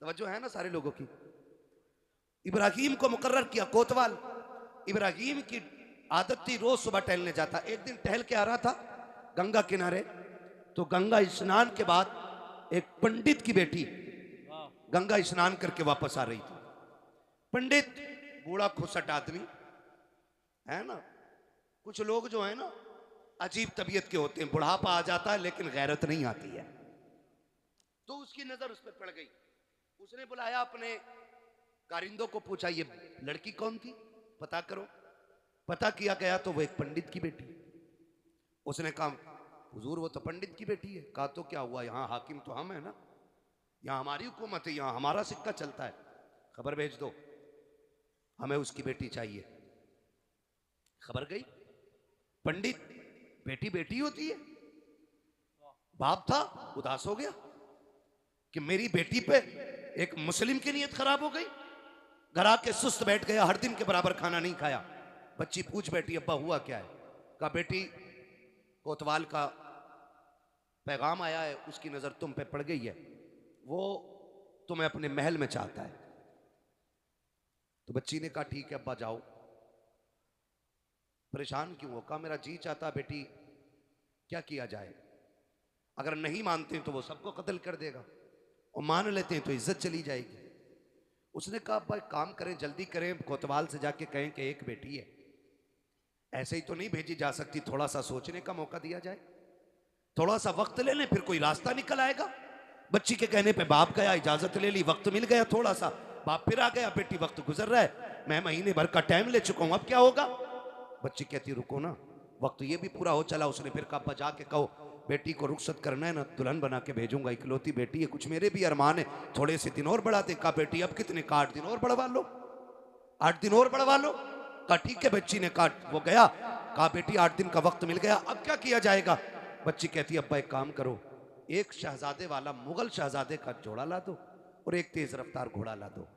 तवज्जो है ना सारे लोगों की। इब्राहिम को मुकर्रर किया कोतवाल। इब्राहिम की आदत थी रोज सुबह टहलने जाता। एक दिन टहल के आ रहा था गंगा किनारे, तो गंगा स्नान के बाद एक पंडित की बेटी गंगा स्नान करके वापस आ रही थी। पंडित बूढ़ा खुसट आदमी है ना। कुछ लोग जो है ना अजीब तबीयत के होते हैं, बुढ़ापा आ जाता है लेकिन गैरत नहीं आती है। तो उसकी नजर उस पर पड़ गई। उसने बुलाया अपने कारिंदों को, पूछा ये लड़की कौन थी, पता करो। पता किया गया तो वो एक पंडित की बेटी। उसने कहा हुजूर वो तो पंडित की बेटी है। कहा तो क्या हुआ, यहाँ हाकिम तो हम है ना, यहाँ हमारी हुकूमत है, यहाँ हमारा सिक्का चलता है, खबर भेज दो, हमें उसकी बेटी चाहिए। खबर गई। पंडित, बेटी बेटी होती है। बाप था उदास हो गया कि मेरी बेटी पे एक मुस्लिम की नीयत खराब हो गई। घर आके सुस्त बैठ गया, हर दिन के बराबर खाना नहीं खाया। बच्ची पूछ बैठी अब्बा हुआ क्या है। कहा बेटी कोतवाल का पैगाम आया है, उसकी नजर तुम पे पड़ गई है, वो तुम्हें अपने महल में चाहता है। तो बच्ची ने कहा ठीक है अब्बा जाओ। परेशान क्यों हो। कहा मेरा जी चाहता बेटी, क्या किया जाए, अगर नहीं मानते तो वो सबको कत्ल कर देगा, और मान लेते हैं तो इज्जत चली जाएगी। उसने कहा अब्बा एक काम करें, जल्दी करें, कोतवाल से जाके कहें कि एक बेटी है, ऐसे ही तो नहीं भेजी जा सकती, थोड़ा सा सोचने का मौका दिया जाए, थोड़ा सा वक्त ले लें, फिर कोई रास्ता निकल आएगा। बच्ची के कहने पे बाप गया, इजाजत ले ली, वक्त मिल गया थोड़ा सा, बाप फिर आ गया, बेटी वक्त गुजर रहा है, मैं महीने भर का टाइम ले चुका हूं, अब क्या होगा। बच्ची कहती रुको ना, वक्त ये भी पूरा हो चला। उसने फिर कहा बजा के कहो बेटी को रुखसत करना है ना, दुल्हन बना के भेजूंगा, इकलौती बेटी है, कुछ मेरे भी अरमान है, थोड़े से दिन और बढ़ा दे। कहा बेटी अब कितने का, 8 दिन और बढ़वा लो, 8 दिन और बढ़वा लो। कहा ठीक है। बच्ची ने कहा, वो गया, कहा बेटी 8 दिन का वक्त मिल गया, अब क्या किया जाएगा। बच्ची कहती है अब्बा एक काम करो, एक शहजादे वाला मुगल शहजादे का जोड़ा ला दो और एक तेज रफ्तार घोड़ा ला दो।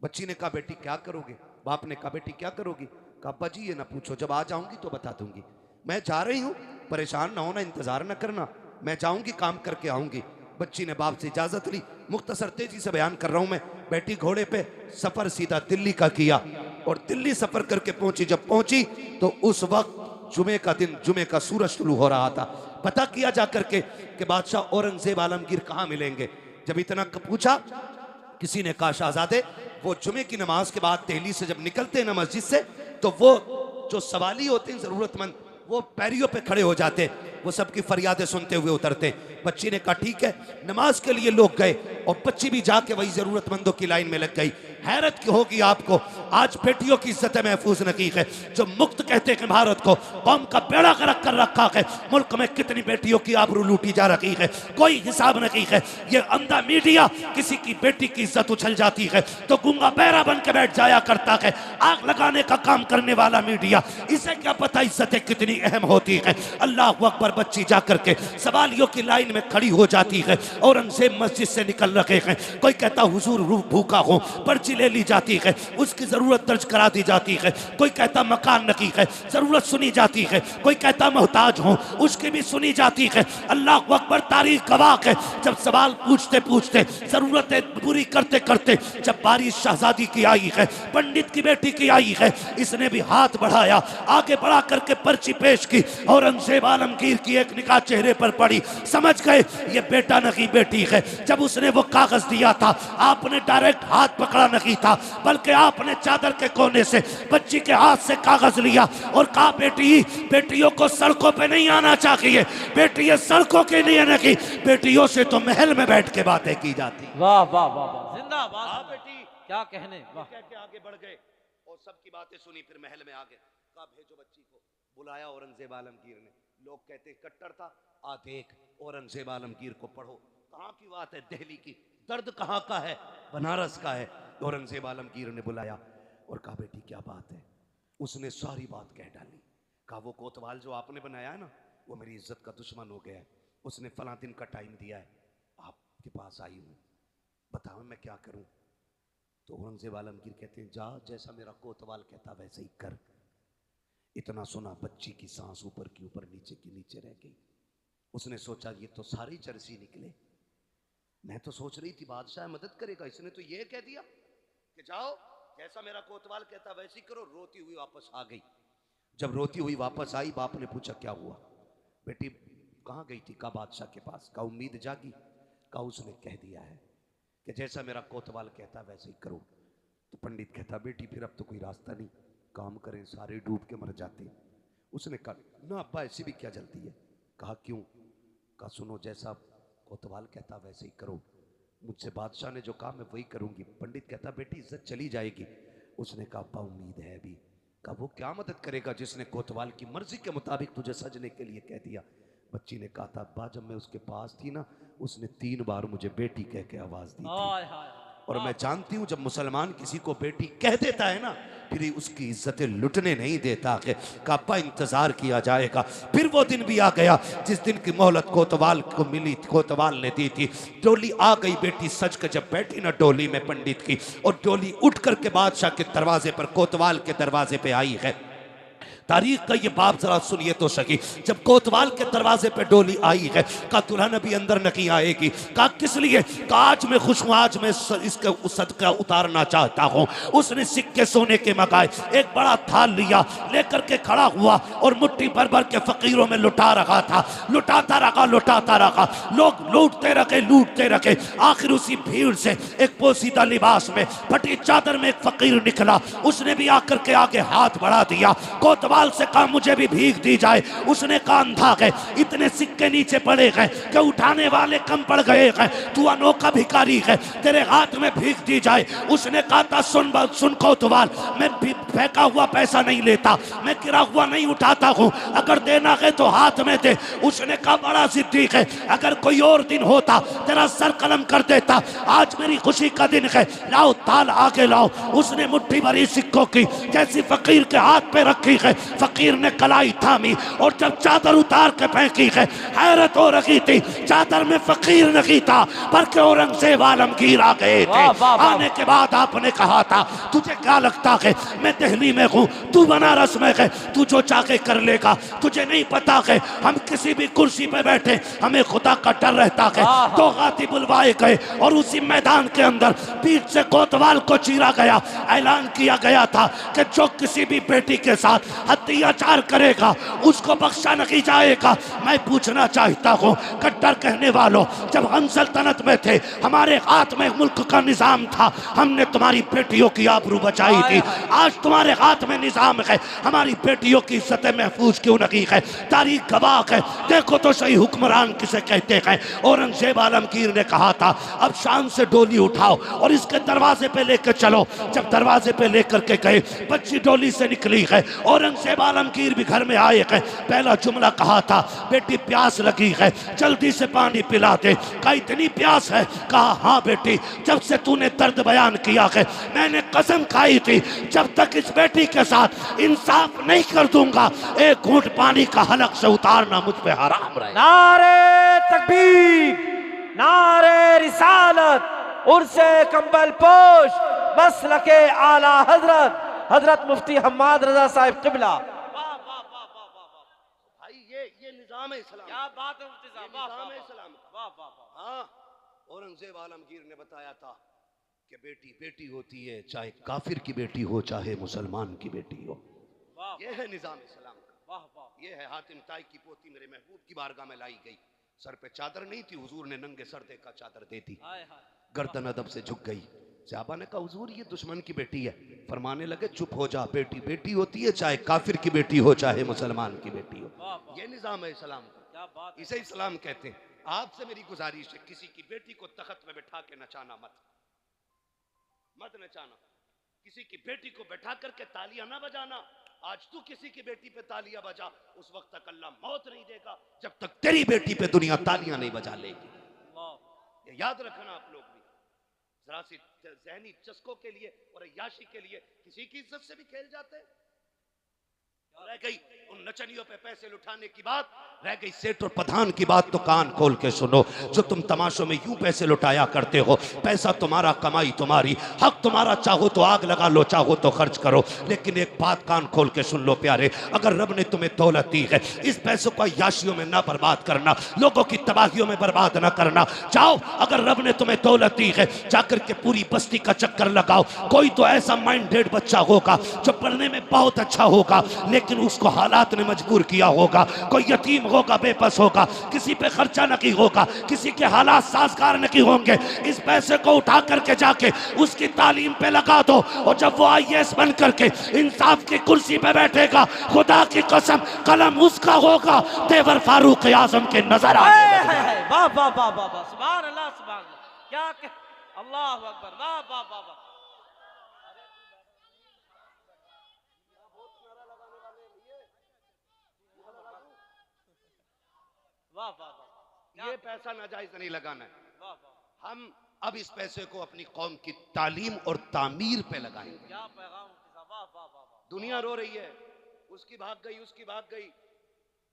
बच्ची ने कहा बेटी क्या करोगे। बाप ने कहा बेटी क्या करोगी। कहा अब्बा जी ये ना पूछो, जब आ जाऊंगी तो बता दूंगी, मैं जा रही हूं, परेशान ना होना, इंतजार ना करना, मैं जाऊंगी काम करके आऊंगी। बच्ची ने बाप से इजाजत ली। मुख्तसर तेजी से बयान कर रहा हूं मैं। बैठी घोड़े पे, सफर सीधा दिल्ली का किया, और दिल्ली सफर करके पहुंची। जब पहुंची तो उस वक्त जुमे का दिन, जुमे का सूरज शुरू हो रहा था। पता किया जा करके कि बादशाह औरंगजेब आलमगीर कहां मिलेंगे। जब इतना पूछा, किसी ने कहा शहजादे वो जुमे की नमाज के बाद दिल्ली से जब निकलते हैं ना मस्जिद से, तो वो जो सवाली होते हैं जरूरतमंद, वो पैरियों पे खड़े हो जाते, वो सबकी फरियादें सुनते हुए उतरते। बच्ची ने कहा ठीक है। नमाज के लिए लोग गए और बच्ची भी जाके वही जरूरतमंदों की लाइन में लग गई। हैरत की होगी आपको, आज बेटियों की इज्जत महफूज नहीं है। जो मुक्त कहते हैं भारत को, कौम का बेड़ा गर्क कर रखा है, मुल्क में कितनी बेटियों की आबरू लूटी जा रही है, कोई हिसाब नहीं है। ये अंधा मीडिया किसी की बेटी की इज्जत उछल जाती है तो गूंगा बहरा बन के बैठ जाया करता है। आग लगाने का काम करने वाला मीडिया, इसे क्या पता इज्जतें कितनी अहम होती है। अल्लाह अकबर। बच्ची जाकर के सवालियों की लाइन में खड़ी हो जाती है। औरंगजेब मस्जिद से निकल रहे हैं। कोई कहता हुजूर भूखा हो, पर्ची ले ली जाती है, उसकी जरूरत दर्ज करा दी जाती है। कोई कहता मकान नहीं है, जरूरत सुनी जाती है। कोई कहता मोहताज हो, उसकी भी सुनी जाती है। अल्लाह अकबर। तारीख गवाह है, जब सवाल पूछते पूछते, जरूरतें पूरी करते करते, जब बारिश शहजादी की आई है, पंडित की बेटी की आई है, इसने भी हाथ बढ़ाया, आगे बढ़ा करके पर्ची पेश की। औरंगजेब आलमगीर की एक निगाह चेहरे पर पड़ी, समझ गए ये बेटा नहीं बेटी है। जब उसने वो कागज दिया था, आपने डायरेक्ट हाथ पकड़ा नहीं था, बल्कि आपने चादर के कोने से बच्ची के हाथ से कागज लिया और कहा बेटी, बेटियों को सड़कों पे नहीं आना चाहिए, बेटी सड़कों के लिए नहीं, बेटियों से तो महल में बैठ के बातें की जाती। वाह वाह वाह वाह, जिंदाबाद। हाँ बेटी, क्या कहने, वाह। कह के आगे बढ़ गए और सबकी बातें सुनी, फिर महल में आ गए। कहा भेजो बच्ची को। बुलाया औरंगजेब आलमगीर ने। लोग कहते कट्टर था, आ देख औरंगजेब आलमगीर को पढ़ो, कहां की बात है, दिल्ली की, दर्द कहां का है, बनारस का है। औरंगजेब आलमगीर ने बुलाया और कहा बेटी क्या बात है। उसने सारी बात कह डाली। कहा वो कोतवाल जो आपने बनाया है ना, वो मेरी इज्जत का दुश्मन हो गया है, उसने फला दिन का टाइम दिया है, आपके पास आई हूं, बताओ मैं क्या करूं। तो औरंगजेब आलमगीर कहते हैं जा, जैसा मेरा कोतवाल कहता वैसे ही कर। इतना सुना बच्ची की सांस ऊपर की ऊपर नीचे की नीचे रह गई। उसने सोचा ये तो सारी चरसी निकले, मैं तो सोच रही थी बादशाह मदद करेगा, इसने तो ये कह दिया कि जाओ जैसा मेरा कोतवाल कहता वैसे ही करो। रोती हुई वापस आ गई। जब रोती हुई वापस आई, बाप ने पूछा क्या हुआ बेटी, कहाँ गई थी? कहा बादशाह के पास। कहा उम्मीद जागी? कहा उसने कह दिया है कि जैसा मेरा कोतवाल कहता वैसे ही करो। तो पंडित कहता बेटी फिर अब तो कोई रास्ता नहीं, काम करें, सारे डूब के मर जाते। उसने कहा ना अब्बा ऐसी भी क्या जल्दी है। कहा क्यों? कहा सुनो, जैसा कोतवाल कहता वैसे ही करो, मुझसे बादशाह ने जो कहा मैं वही करूंगी। पंडित कहता बेटी इज्जत चली जाएगी। उसने कहा अब्बा उम्मीद है अभी। कहा वो क्या मदद करेगा जिसने कोतवाल की मर्जी के मुताबिक तुझे सजने के लिए कह दिया। बच्ची ने कहा था अब्बा जब मैं उसके पास थी ना, उसने 3 बार मुझे बेटी कह के आवाज दी थी। हाय हाय और मैं जानती हूं जब मुसलमान किसी को बेटी कह देता है ना, फिर उसकी इज्जतें लुटने नहीं देता। कि अब्बा इंतजार किया जाएगा। फिर वो दिन भी आ गया जिस दिन की मोहलत कोतवाल को मिली, कोतवाल ने दी थी। डोली आ गई, बेटी सज के जब बैठी ना डोली में पंडित की, और डोली उठ करके बादशाह के दरवाजे पर, कोतवाल के दरवाजे पे आई है। तारीख का ये बाप जरा सुनिए तो सही। जब कोतवाल के दरवाजे पे डोली आई है, कहा दुल्हन अभी अंदर नहीं आएगी। कहा किस लिए? कहा आज मैं खुश हूं, आज मैं इसका सदका उतारना चाहता हूं। उसने सिक्के सोने के मंगाए, एक बड़ा थाल लिया, लेकर के खड़ा हुआ और मुट्ठी भर भर के फकीरों में लुटा रखा था। लुटाता रखा, लुटाता रखा, लोग लूटते रखे, लूटते रखे। आखिर उसी भीड़ से एक पोसीदा लिबास में, फटी चादर में एक फकीर निकला। उसने भी आकर के आगे हाथ बढ़ा दिया। कोतवाल से कहा मुझे भी भीख दी जाए। उसने कहा अंधा है, इतने सिक्के नीचे पड़े हैं कि उठाने वाले कम पड़ गए हैं, तू अनोखा भिखारी है, तेरे हाथ में भीख दी जाए। उसने कहा था सुन कोतवाल, मैं फेंका हुआ पैसा नहीं लेता, मैं गिरा हुआ नहीं उठाता हूं, अगर देना है तो हाथ में दे। उसने कहा बड़ा जिद्दी है, अगर कोई और दिन होता तेरा सर कलम कर देता, आज मेरी खुशी का दिन है, लाओ थाल आगे लाओ। उसने मुट्ठी भरी सिक्कों की जैसी फकीर के हाथ पे रखी है, फकीर ने कलाई थामी और जब चादर उतार के फेंकी है, हैरत हो रही थी। चादर में फकीर नहीं था बल्कि औरंगजेब आलमगीर आ गए थे। आने के बाद आपने कहा था तुझे क्या लगता है मैं दिल्ली में हूँ, तू बनारस में है, तू जो चाहे कर लेगा, तुझे नहीं पता है हम किसी भी कुर्सी पे बैठे हमें खुदा का डर रहता है। तो गाती बुलवाए गए और उसी मैदान के अंदर पीठ से कोतवाल को चीरा गया। ऐलान किया गया था कि जो किसी भी बेटी के साथ अत्याचार करेगा उसको बख्शा नहीं जाएगा। मैं पूछना चाहता हूँ कट्टर कहने वालों, जब हम सल्तनत में थे, हमारे हाथ में मुल्क का निजाम था, हमने तुम्हारी बेटियों की आबरू बचाई थी। आज तुम्हारे हाथ में निजाम है, हमारी बेटियों की इज्जतें महफूज क्यों नहीं है? तारीख गवाह है, देखो तो सही हुक्मरान किसे कहते हैं। औरंगजेब आलमगीर ने कहा था अब शाम से डोली उठाओ और इसके दरवाजे पे लेकर चलो। जब दरवाजे पे लेकर के गए, बच्ची डोली से निकली है। औरंगजेब आलमगीर भी घर में आए हैं। पहला जुमला कहा था बेटी प्यास लगी है, जल्दी से पानी पिला दे। कहा इतनी प्यास है? कहा हाँ बेटी, जब से तूने दर्द बयान किया है मैंने कसम खाई थी जब तक इस बेटी के साथ इंसाफ नहीं कर दूंगा, एक घूंट पानी का हलक से उतारना मुझ पे हराम रहे। नारे तकबीर, नारे रिसालत, उर्से कंबल पोश, मसलके आला हजरत हजरत मुफ्ती हम्माद रजा साहिब किबला। भाई ये निजाम है इस्लाम। क्या बात है मुफ्ती साहब, निजाम है इस्लाम का। वाह वाह वाह। हाँ, औरंगजेब आलमगीर ने बताया था कि बेटी बेटी होती है, चाहे काफिर की बेटी हो चाहे मुसलमान की बेटी हो। ये है निजाम इस्लाम का। वाह वाह। ये है हातिम ताई की पोती मेरे महबूब की बारगाह में लाई गई। सर पे चादर नहीं थी, हुजूर ने नंगे सर देखा चादर दे दी। गर्दन अदब से झुक गई। सहाबा ने कहा हुजूर ये दुश्मन की बेटी है। फरमाने लगे चुप हो जा, बेटी बेटी होती है, चाहे काफिर की बेटी हो चाहे मुसलमान की बेटी हो। ये निजाम है इस्लाम का, इसे इस्लाम कहते हैं। आपसे मेरी गुजारिश है किसी की बेटी को तख्त में बैठा के नचाना मत नचाना। किसी की बेटी को बैठा करके तालियां ना बजाना। आज तू किसी की बेटी पे तालियां बजा, उस वक्त तक अल्लाह मौत नहीं देगा जब तक तेरी बेटी पे दुनिया तालियां नहीं बजा लेगी। ये याद रखना आप लोग भी। जरा सी जहनी चस्कों के लिए और अय्याशी के लिए किसी की इज्जत से भी खेल जाते हैं। रह गई उन नचनियों पे पैसे लुटाने की बात, रह गई सेठ और प्रधान की बात तो कान खोल के सुनो। जो तुम तमाशों में यूं पैसे लुटाया करते हो, पैसा तुम्हारा, कमाई तुम्हारी, हक तुम्हारा, चाहो तो आग लगा लो, चाहो तो खर्च करो। लेकिन एक बात कान खोल के सुन लो प्यारे, अगर रब ने तुम्हें दौलत दी है, इस पैसों को याशियों में ना बर्बाद करना, लोगों की तबाहियों में बर्बाद ना करना। जाओ, अगर रब ने तुम्हें दौलत दी है, जाकर के पूरी बस्ती का चक्कर लगाओ। कोई तो ऐसा माइंडेड बच्चा होगा जो पढ़ने में बहुत अच्छा होगा, लेकिन उसको हालात ने मजबूर किया होगा। कोई यतीम होगा, बेबस होगा, किसी पे खर्चा नहीं होगा, किसी के हालात साजगार नहीं होंगे। इस पैसे को उठा करके जाके उसकी तालीम पे लगा दो, और जब वो आईएएस बन करके इंसाफ की कुर्सी पे बैठेगा, खुदा की कसम कलम उसका होगा, तेवर फारूक आजम के नजर आने। वाह वाह वाह वाह वाह, सुभान अल्लाह सुभान अल्लाह, क्या अल्लाह अकबर, वाह वाह वाह वाह। वाह वाह वाह, ये पैसा नाजायज नहीं लगाना है। वाह वाह, हम अब इस पैसे को अपनी कौम की तालीम और तामीर पे लगाएंगे। क्या पैगाम मुफ्ती साहब, वाह वाह वाह वाह। दुनिया रो रही है, उसकी भाग गई, उसकी भाग गई,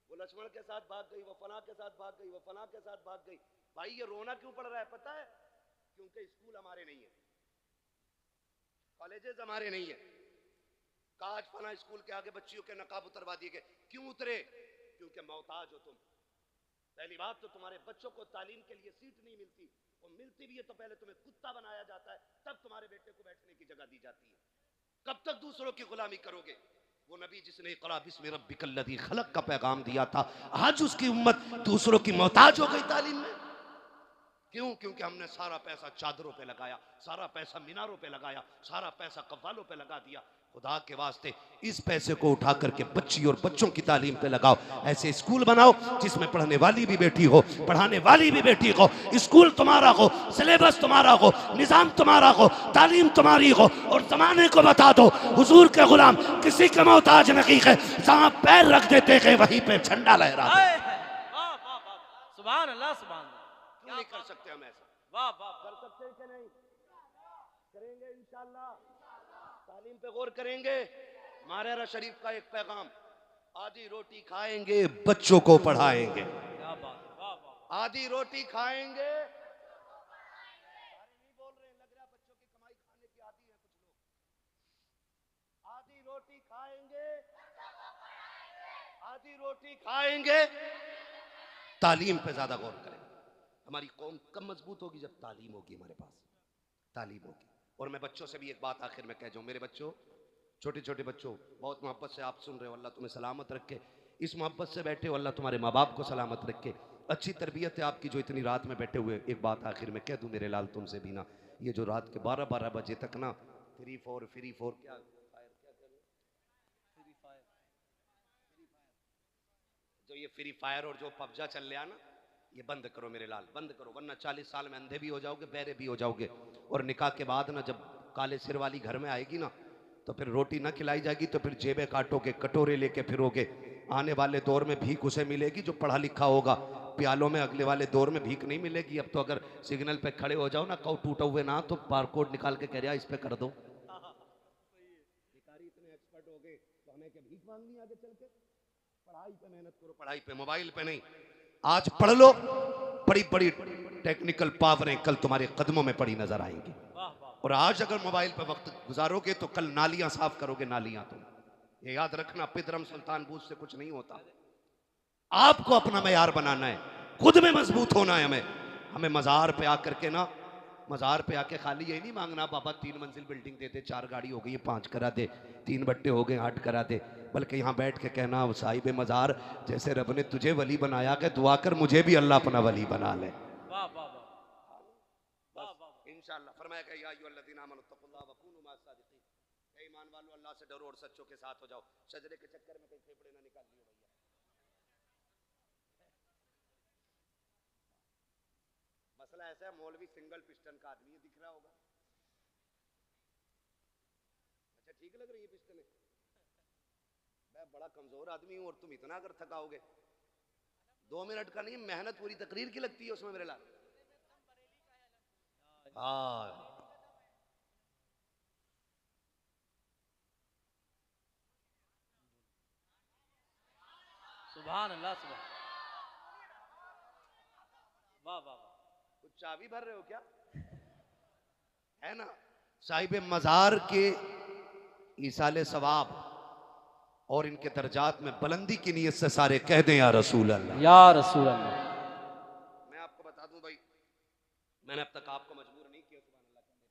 वो लक्ष्मण के साथ भाग गई, वो फला के साथ भाग गई, वो फला के साथ भाग गई। भाई ये रोना क्यों पड़ रहा है पता है? क्योंकि स्कूल हमारे नहीं है, कॉलेजेस हमारे नहीं है। काज फला स्कूल के आगे बच्चियों के नकाब उतरवा दिए गए। क्यों उतरे? क्योंकि मोहताज हो तुम। पहली बात तो तुम्हारे बच्चों को तालीम के लिए सीट नहीं मिलती, और मिलती भी है तो पहले तुम्हें कुत्ता बनाया जाता है, तब तुम्हारे बेटे को बैठने की जगह दी जाती है। कब तक दूसरों की गुलामी करोगे? वो नबी जिसने इक़रा बिस्मि रब्बिकल्लज़ी खलक़ का पैगाम दिया था, आज उसकी उम्मत दूसरों की मोहताज हो गई तालीम में। क्यों? क्योंकि हमने सारा पैसा चादरों पे लगाया, सारा पैसा मीनारों पे लगाया, सारा पैसा कव्वालों पे लगा दिया। खुदा के वास्ते इस पैसे को उठा करके बच्ची और बच्चों की तालीम पे लगाओ। ऐसे स्कूल बनाओ जिसमें पढ़ने वाली भी बेटी हो, पढ़ाने वाली भी बेटी हो, स्कूल तुम्हारा हो, सिलेबस तुम्हारा हो, निजाम तुम्हारा हो, तालीम तुम्हारी हो, और जमाने को बता दो हुजूर के गुलाम किसी के मोहताज नहीं है। जहां पैर रख देते हैं वहीं पे झंडा लहरा दे। वाह वाह वाह, सुभान अल्लाह सुभान अल्लाह। क्यों नहीं कर सकते हम ऐसा? वाह वाह, कर सकते हैं कि नहीं? करेंगे इंशाअल्लाह। तालीम पे गौर करेंगे। मारेरा शरीफ का एक पैगाम, आधी रोटी खाएंगे बच्चों को पढ़ाएंगे। क्या बात, वाह वाह। आधी रोटी खाएंगे, नहीं बोल रहे, लग रहा बच्चों की कमाई खाने की आदी है कुछ लोग। आधी रोटी खाएंगे, आधी रोटी खाएंगे। तालीम पे ज्यादा गौर करें। हमारी कौम कब मजबूत होगी? जब तालीम होगी, हमारे पास तालीम होगी। और मैं बच्चों से भी एक बात आखिर में कह जाऊं, मेरे बच्चों, छोटे छोटे बच्चों, बहुत मोहब्बत से आप सुन रहे हो, अल्लाह तुम्हें सलामत रखे। इस मोहब्बत से बैठे हो, अल्लाह तुम्हारे माँ बाप को सलामत रखे। अच्छी तरबियत है आपकी जो इतनी रात में बैठे हुए। एक बात आखिर में कह दूं मेरे लाल तुमसे भी ना, ये जो रात के 12-12 बजे तक ना फ्री फोर क्या जो ये फ्री फायर और जो पबजा चल रहा ना, ये बंद करो मेरे लाल, बंद करो, वरना 40 साल में अंधे भी हो जाओगे, बहरे भी हो जाओगे। और निकाह के बाद ना जब काले सिर वाली घर में आएगी ना, तो फिर रोटी ना खिलाई जाएगी, तो फिर जेबें काटोगे, कटोरे लेके फिरोगे। आने वाले दौर में भीख उसे मिलेगी जो पढ़ा लिखा होगा, प्यालों में अगले वाले दौर में भीख नहीं मिलेगी। अब तो अगर सिग्नल पे खड़े हो जाओ ना, कहो टूटा हुए ना, तो बारकोड निकाल के कह रहा इस पे कर दो। भिखारी इतने एक्सपर्ट हो गए तो हमें क्या भीख मांगनी आगे चल के? पढ़ाई पे मेहनत करो, पढ़ाई पे, मोबाइल पे नहीं। आज पढ़ लो, बड़ी बड़ी टेक्निकल पावरें कल तुम्हारे कदमों में पड़ी नजर आएंगी। और आज अगर मोबाइल पे वक्त गुजारोगे तो कल नालियां साफ करोगे, नालियां। तुम ये याद रखना, पिदरम सुल्तान बूझ से कुछ नहीं होता। आपको अपना मयार बनाना है, खुद में मजबूत होना है। हमें मजार पे आकर के ना, मजार पे आके खाली यही नहीं मांगना बाबा 3 मंजिल बिल्डिंग दे दे, 4 गाड़ी हो गई 5 करा दे, 3 बट्टे हो गए 8 करा दे। बल्कि यहाँ बैठ के कहना, साहिब मजार जैसे रब ने तुझे वली बनाया कि दुआ कर मुझे भी अल्लाह अपना वली बना ले। वाह वाह वाह, इंशाअल्लाह फरमाएगा या अय्युहल्लज़ीना आमनू तक़ुल्लाह व कूनू मअस सादिक़ीन। ए ईमान वालों, अल्लाह से डरो और सच्चों के साथ हो जाओ। सजदे के चक्कर में कहीं फेफड़े ना निकाल लियो भैया। मसला ऐसा है, मौलवी सिंगल पिस्टन का आदमी दिख रहा होगा। अच्छा ठीक लग रही है पिस्टन? मैं बड़ा कमजोर आदमी हूं और तुम इतना अगर थकाओगे, 2 मिनट का नहीं, मेहनत पूरी तकरीर की लगती है उसमें मेरे लाल। हाँ, सुभान अल्लाह सुभान। वाह वाह वाह। कुछ चाबी भर रहे हो क्या? है ना, साहिब मजार के ईसाले सवाब और इनके दर्जात में बुलंदी की नीयत से सारे कह दें या रसूल अल्लाह। या रसूल अल्लाह। मैं आपको बता दूं भाई, मैंने अब तक आपको मजबूर नहीं किया सुभान अल्लाह कहने पे।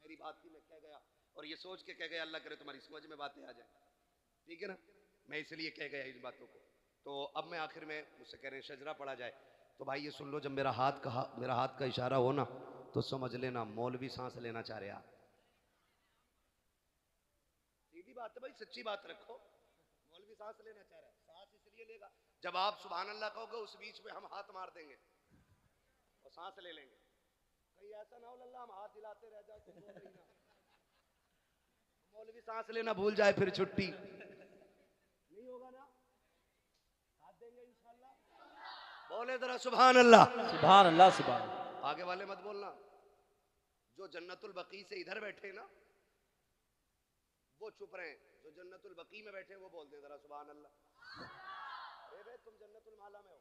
मेरी बात थी, मैं कह गया और ये सोच के कह गया अल्लाह करे तुम्हारी समझ में बातें आ जाए, ठीक है ना। मैं इसलिए कह गया इन बातों को। तो अब मैं आखिर में मुझसे कह रहे हैं शजरा पढ़ा जाए, तो भाई ये सुन लो, जब मेरा हाथ का इशारा हो ना तो समझ लेना मौलवी सांस लेना चाह रहे आप। सीधी बात है भाई, सच्ची बात रखो। मौलवी सांस लेना चाह रहा है, सांस इसलिए लेगा जब आप सुभान अल्लाह कहोगे, उस बीच में हम हाथ मार देंगे और सांस ले लेंगे। कहीं ऐसा ना हो अल्लाह हम हाथ हिलाते रह जाए, मौलवी सांस लेना भूल जाए, फिर छुट्टी नहीं होगा ना। हाथ देंगे इंशाअल्लाह। बोले जरा सुभान अल्लाह। सुभान अल्लाह सुभान अल्लाह। आगे वाले मत बोलना, जो जन्नतुल बकी से इधर बैठे ना वो चुप रहे, जो जन्नतुल बकी में बैठे वो बोल दे जरा सुभान अल्लाह। अरे भाई तुम जन्नतुल माला में हो,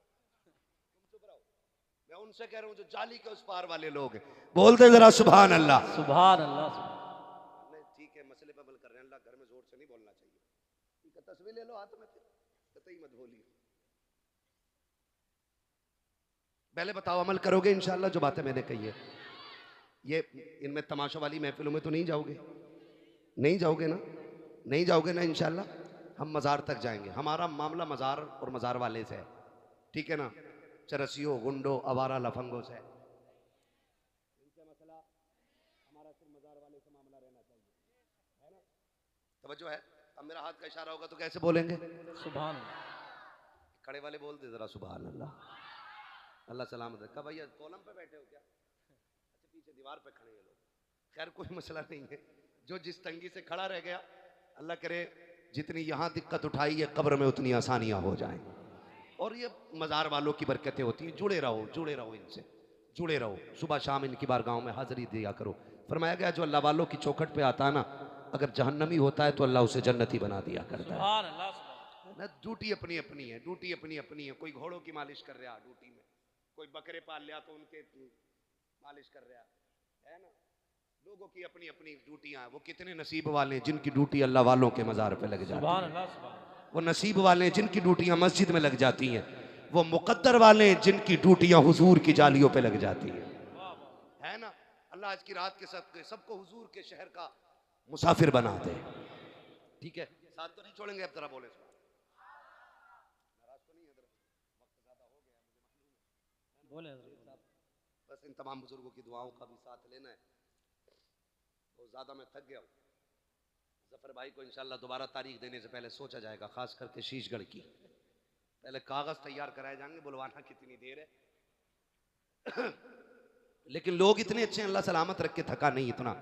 तुम चुप रहो। मैं उनसे कह रहा हूँ जो जाली के उस पार वाले लोग हैं, बोल दे जरा सुभान अल्लाह। सुभान अल्लाह। नहीं ठीक है, मसले पर अमल कर रहे हैं, अल्लाह घर में जोर से नहीं बोलना चाहिए, ठीक है। तस्वीर ले लो हाथ में, कतई मत बोलिए। पहले बताओ अमल करोगे इंशाअल्लाह जो बातें मैंने कही है? ये इनमें तमाशा वाली महफिलों में तो नहीं जाओगे? नहीं जाओगे ना? नहीं जाओगे ना इंशाअल्लाह? हम मज़ार तक जाएंगे, हमारा मामला मज़ार और मज़ार वाले से है, ठीक है ना। चरसियों, गुंडों, आवारा लफंगों से इनसे मसला, हमारा सिर्फ मज़ार वाले से मामला रहना चाहिए, है ना। तवज्जो है। अब मेरा हाथ का इशारा होगा तो कैसे बोलेंगे? सुभान अल्लाह। खड़े वाले बोल दे जरा सुभान अल्लाह। अल्लाह सलामत रखा। भैया कॉलम पे बैठे हो क्या? अच्छा पीछे दीवार पे खड़े हैं लोग। खैर कोई मसला नहीं है, जो जिस तंगी से खड़ा रह गया, अल्लाह करे जितनी यहाँ दिक्कत उठाई है कब्र में उतनी आसानियां हो जाएं। और ये मज़ार वालों की बरकतें होती हैं। जुड़े रहो इनसे, जुड़े रहो। सुबह शाम इनकी बारगाहों में हाजिरी दिया करो। फरमाया गया जो अल्लाह वालों की चौखट पे आता है ना, अगर जहन्नमी होता है तो अल्लाह उसे जन्नती बना दिया करता है। सुभान अल्लाह सुभान ना ड्यूटी अपनी अपनी है, ड्यूटी अपनी अपनी है। कोई घोड़ों की मालिश कर रहा ड्यूटी में, कोई बकरे पाल लिया तो उनके मालिश कर रहा है ना। लोगों की अपनी अपनी ड्यूटियां हैं। वो कितने नसीब वाले हैं जिनकी ड्यूटी अल्लाह वालों के मज़ार पे लग जाती सुभान है। अल्लाह सुभान। वो नसीब वाले हैं जिनकी ड्यूटियां मस्जिद में लग जाती हैं। वो मुकद्दर वाले हैं जिनकी ड्यूटियां हुजूर की जालियों पे लग जाती हैं, है ना। अल्लाह आज की रात के सबको हुजूर के शहर का मुसाफिर बना दे, ठीक है। साथ तो नहीं छोड़ेंगे। अब जरा बोले नाराज तो नहीं है? वक्त ज्यादा हो गया मुझे मालूम है। बोले बस इन तमाम बुजुर्गों की दुआओं का भी साथ लेना है। बहुत ज़्यादा मैं थक गया हूँ। जफर भाई को इंशाल्लाह दोबारा तारीख देने से पहले सोचा जाएगा, खास करके शीशगढ़ की। पहले कागज तैयार कराए जाएंगे, बुलवाना कितनी देर है। लेकिन लोग इतने अच्छे हैं, अल्लाह सलामत रख के थका नहीं इतना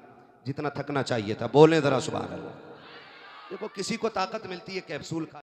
जितना थकना चाहिए था। बोले जरा सुभान अल्लाह। देखो किसी को ताकत मिलती है कैप्सूल खा